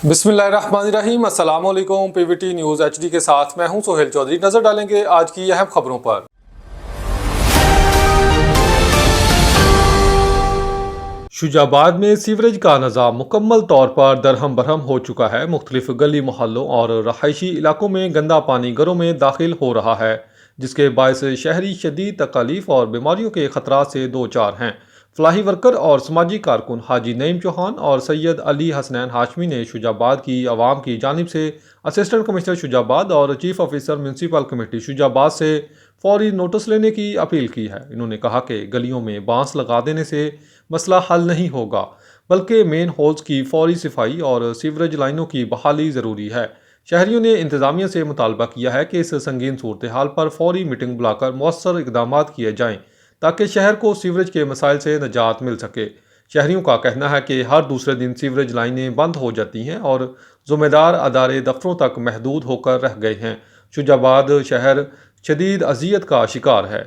बिस्मिल्लाहिर्रहमानिर्रहीम। अस्सलाम वालेकुम। पीवीटी न्यूज़ एचडी के साथ मैं हूं सोहेल चौधरी। नजर डालेंगे आज की अहम खबरों पर। शुजाबाद में सीवरेज का निज़ाम मुकम्मल तौर पर दरहम बरहम हो चुका है। मुख्तलिफ गली मोहल्लों और रहायशी इलाकों में गंदा पानी घरों में दाखिल हो रहा है, जिसके बायस शहरी शदीद तकालीफ और बीमारियों के खतरात से दो चार हैं। फलाही वर्कर और समाजी कारकुन हाजी नईम चौहान और सैयद अली हसनैन हाशमी ने शुजाबाद की आवाम की जानिब से असिस्टेंट कमिश्नर शुजाबाद और chief officer municipal committee Shujabad से फौरी नोटिस लेने की अपील की है। इन्होंने कहा कि गलियों में बांस लगा देने से मसला हल नहीं होगा, बल्कि मेन होल्स की फौरी सफाई और सीवरेज लाइनों की बहाली ज़रूरी है। शहरियों ने इंतज़ामिया से मुतालबा किया है कि इस संगीन सूरत हाल पर फौरी मीटिंग बुलाकर मौसर इकदाम किए जाएँ ताकि शहर को सीवरेज के मसाइल से निजात मिल सके। शहरियों का कहना है कि हर दूसरे दिन सीवरेज लाइनें बंद हो जाती हैं और ज़िम्मेदार अदारे दफ्तरों तक महदूद होकर रह गए हैं। शुजाबाद शहर शदीद अजियत का शिकार है।